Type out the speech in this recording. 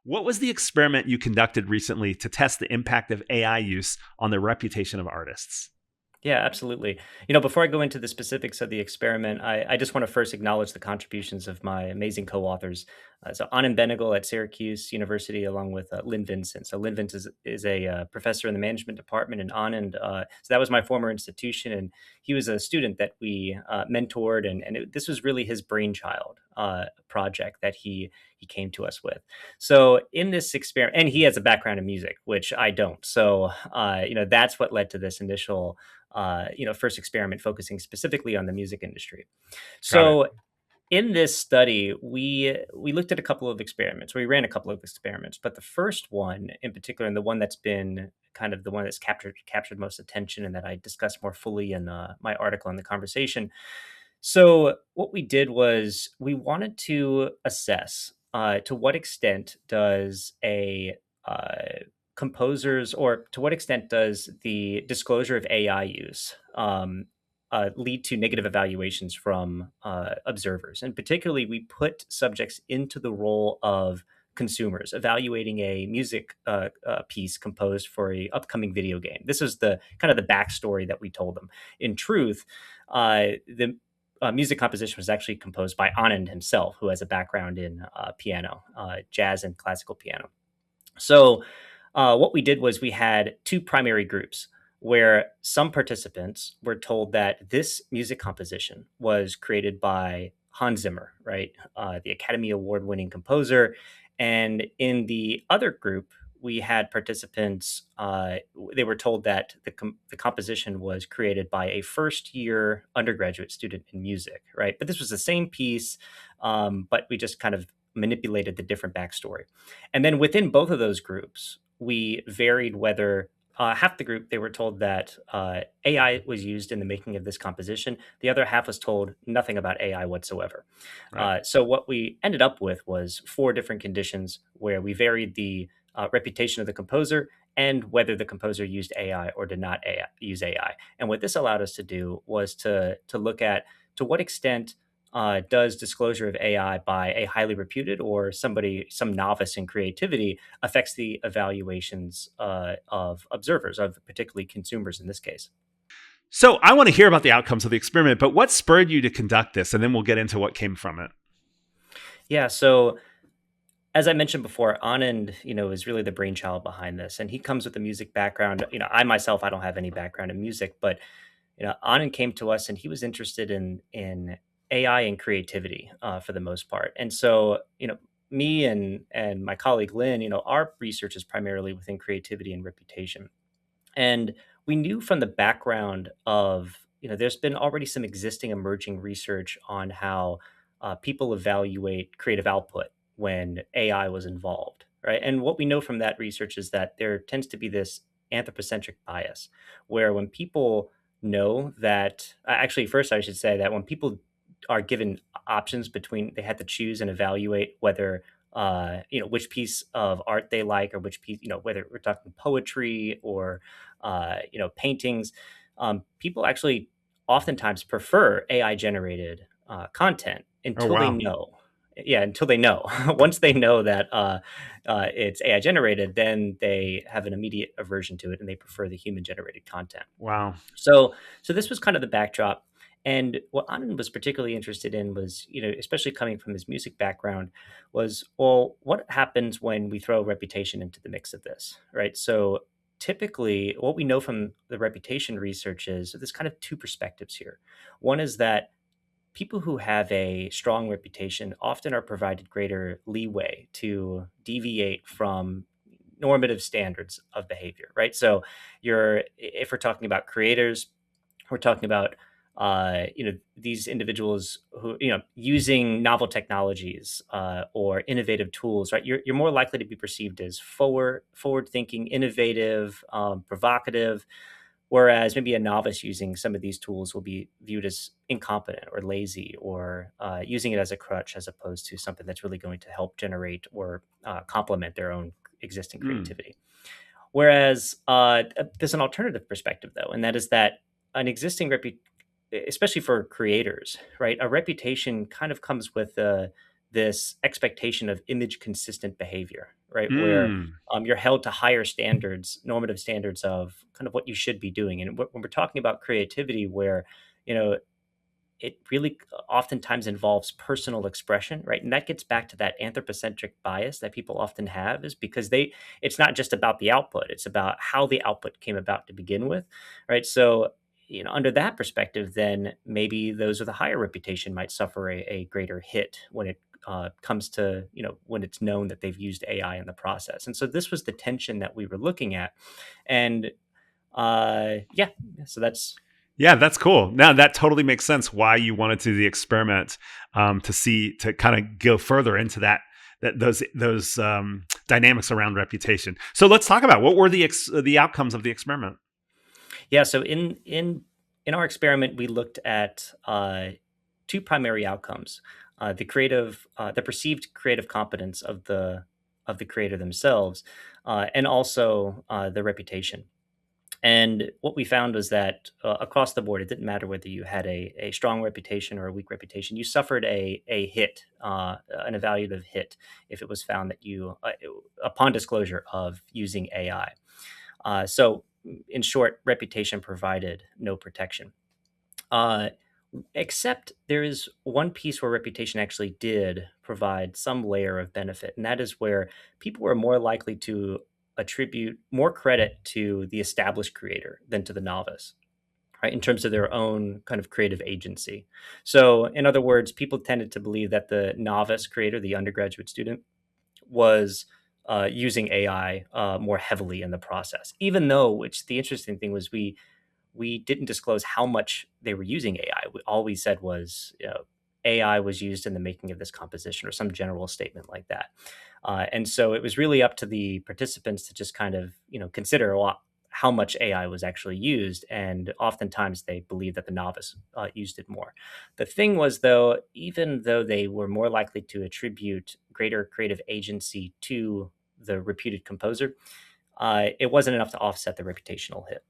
What was the experiment you conducted recently to test the impact of AI use on the reputation of artists? Yeah, absolutely. Before I go into the specifics of the experiment, I just want to first acknowledge the contributions of my amazing co-authors. So Anand Benegal at Syracuse University, along with Lynn Vincent. So Lynn Vincent is a professor in the management department, and Anand, so that was my former institution, and he was a student that we mentored, and this was really his brainchild project that he came to us with. So in this experiment, and he has a background in music, which I don't. So that's what led to this initial first experiment focusing specifically on the music industry. Got it. So in this study, we looked at a couple of experiments. We ran a couple of experiments, but the first one in particular, and the one that's been kind of the one that's captured most attention, and that I discussed more fully in my article in the conversation. So what we did was we wanted to assess to what extent does a composers, or to what extent does the disclosure of AI use lead to negative evaluations from observers. And particularly, we put subjects into the role of consumers evaluating a music piece composed for a upcoming video game. This is the kind of the backstory that we told them. In truth, the music composition was actually composed by Anand himself, who has a background in piano, jazz and classical piano. So, what we did was we had two primary groups where some participants were told that this music composition was created by Hans Zimmer, right? The Academy Award winning composer. And in the other group, we had participants, they were told that the composition was created by a first year undergraduate student in music, right? But this was the same piece, but we just kind of manipulated the different backstory. And then within both of those groups, we varied whether half the group, they were told that AI was used in the making of this composition. The other half was told nothing about AI whatsoever. Right. So what we ended up with was four different conditions where we varied the reputation of the composer and whether the composer used AI or did not use AI. And what this allowed us to do was to look at to what extent does disclosure of AI by a highly reputed or somebody, some novice in creativity, affects the evaluations of observers, of particularly consumers in this case. So I want to hear about the outcomes of the experiment, but what spurred you to conduct this? And then we'll get into what came from it. Yeah, so as I mentioned before, Anand, is really the brainchild behind this, and he comes with a music background. I myself, I don't have any background in music, but Anand came to us and he was interested in AI and creativity for the most part. And so, me and my colleague Lynn, our research is primarily within creativity and reputation. And we knew from the background of, there's been already some existing emerging research on how people evaluate creative output when AI was involved, right? And what we know from that research is that there tends to be this anthropocentric bias where when people know that, actually, first I should say that when people are given options between, they had to choose and evaluate whether which piece of art they like, or which piece, whether we're talking poetry or paintings. People actually oftentimes prefer AI generated content Oh, until they wow. know. Yeah, until they know. Once they know that it's AI generated, then they have an immediate aversion to it, and they prefer the human generated content. Wow. So this was kind of the backdrop. And what Anand was particularly interested in was, especially coming from his music background, was, well, what happens when we throw reputation into the mix of this, right? So typically, what we know from the reputation research is there's kind of two perspectives here. One is that people who have a strong reputation often are provided greater leeway to deviate from normative standards of behavior, right? So if we're talking about creators, we're talking about these individuals who using novel technologies or innovative tools, right? You're more likely to be perceived as forward thinking, innovative, provocative, whereas maybe a novice using some of these tools will be viewed as incompetent or lazy, or using it as a crutch as opposed to something that's really going to help generate or complement their own existing Mm. creativity. Whereas there's an alternative perspective, though, and that is that an existing especially for creators, right? A reputation kind of comes with this expectation of image consistent behavior, right? Where Mm. you're held to higher standards, normative standards of kind of what you should be doing. And when we're talking about creativity, where you know it really oftentimes involves personal expression, right? And that gets back to that anthropocentric bias that people often have, is because it's not just about the output, it's about how the output came about to begin with, right? So, under that perspective, then maybe those with a higher reputation might suffer a greater hit when it comes to, when it's known that they've used AI in the process. And so this was the tension that we were looking at. And yeah, so that's, Yeah, that's cool. Now that totally makes sense why you wanted to do the experiment, to kind of go further into those dynamics around reputation. So let's talk about what were the outcomes of the experiment. yeah. So in our experiment, we looked at two primary outcomes: the perceived creative competence of the creator themselves, and also the reputation. And what we found was that across the board, it didn't matter whether you had a strong reputation or a weak reputation. You suffered a hit, an evaluative hit, if it was found that upon disclosure of using AI. So, in short, reputation provided no protection. Uh, Except there is one piece where reputation actually did provide some layer of benefit, and that is where people were more likely to attribute more credit to the established creator than to the novice, right? In terms of their own kind of creative agency. So, in other words, people tended to believe that the novice creator, the undergraduate student, was using AI more heavily in the process, even though, which the interesting thing was, we didn't disclose how much they were using AI. All we said was, AI was used in the making of this composition, or some general statement like that. And so it was really up to the participants to just kind of, consider how much AI was actually used. And oftentimes they believed that the novice used it more. The thing was, though, even though they were more likely to attribute greater creative agency to the reputed composer, it wasn't enough to offset the reputational hit.